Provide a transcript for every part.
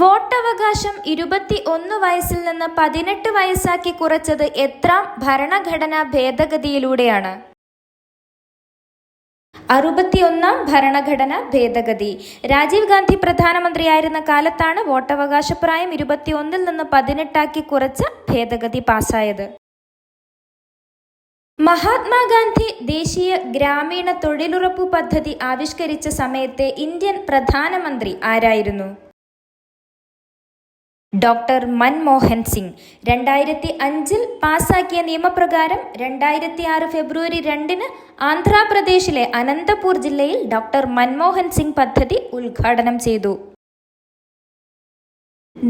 വോട്ടവകാശം 21 വയസ്സിൽ നിന്ന് 18 വയസ്സാക്കി കുറച്ചത് എത്രാം ഭരണഘടനാ ഭേദഗതിയിലൂടെയാണ്? 61-ാം ഭരണഘടനാ ഭേദഗതി. രാജീവ് ഗാന്ധി പ്രധാനമന്ത്രിയായിരുന്ന കാലത്താണ് വോട്ടവകാശപ്രായം 21-ൽ നിന്ന് 18 കുറച്ച ഭേദഗതി പാസായത്. മഹാത്മാഗാന്ധി ദേശീയ ഗ്രാമീണ തൊഴിലുറപ്പു പദ്ധതി ആവിഷ്കരിച്ച സമയത്തെ ഇന്ത്യൻ പ്രധാനമന്ത്രി ആരായിരുന്നു? ഡോക്ടർ മൻമോഹൻ സിംഗ്. 2005-ൽ പാസാക്കിയ നിയമപ്രകാരം 2006 ഫെബ്രുവരി 2-ന് ആന്ധ്രാപ്രദേശിലെ അനന്തപൂർ ജില്ലയിൽ ഡോക്ടർ മൻമോഹൻ സിംഗ് പദ്ധതി ഉദ്ഘാടനം ചെയ്തു.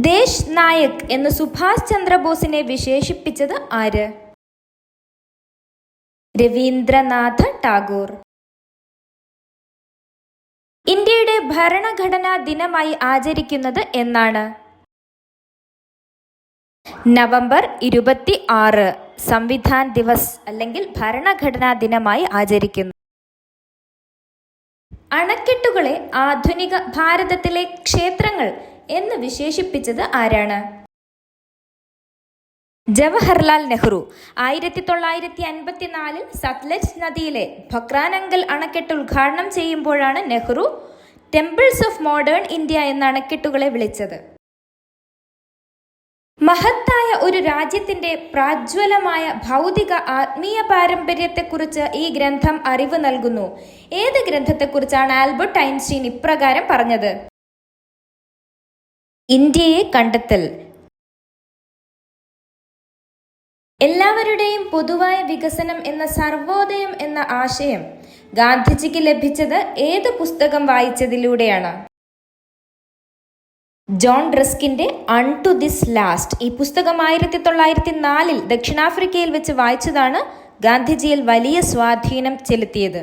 ദേശ് നായക് എന്ന് സുഭാഷ് ചന്ദ്രബോസിനെ വിശേഷിപ്പിച്ചത് ആര്? രവീന്ദ്രനാഥ ടാഗോർ. ഇന്ത്യയുടെ ഭരണഘടനാ ദിനമായി ആചരിക്കുന്നത് എന്നാണ്? നവംബർ 26 സംവിധാൻ ദിവസ് അല്ലെങ്കിൽ ഭരണഘടനാ ദിനമായി ആചരിക്കുന്നു. അണക്കെട്ടുകളെ ആധുനിക ഭാരതത്തിലെ ക്ഷേത്രങ്ങൾ എന്ന് വിശേഷിപ്പിച്ചത് ആരാണ്? ജവഹർലാൽ നെഹ്റു. 1954-ൽ സത്ലജ് നദിയിലെ ഭക്രാനങ്കൽ അണക്കെട്ട് ഉദ്ഘാടനം ചെയ്യുമ്പോഴാണ് Nehru temples of modern India എന്ന അണക്കെട്ടുകളെ വിളിച്ചത്. മഹത്തായ ഒരു രാജ്യത്തിന്റെ പ്രാജ്വലമായ ഭൗതിക ആത്മീയ പാരമ്പര്യത്തെക്കുറിച്ച് ഈ ഗ്രന്ഥം അറിവ് നൽകുന്നു. ഏത് ഗ്രന്ഥത്തെക്കുറിച്ചാണ് ആൽബർട്ട് ഐൻസ്റ്റീൻ ഇപ്രകാരം പറഞ്ഞത്? ഇന്ത്യയെ കണ്ടെത്തൽ. എല്ലാവരുടെയും പൊതുവായ വികസനം എന്ന സർവോദയം എന്ന ആശയം ഗാന്ധിജിക്ക് ലഭിച്ചത് ഏത് പുസ്തകം വായിച്ചതിലൂടെയാണ്? ജോൺ റസ്കിന്റെ അൺടു ദിസ് ലാസ്റ്റ്. ഈ പുസ്തകം 1904-ൽ ദക്ഷിണാഫ്രിക്കയിൽ വെച്ച് വായിച്ചതാണ് ഗാന്ധിജിയിൽ വലിയ സ്വാധീനം ചെലുത്തിയത്.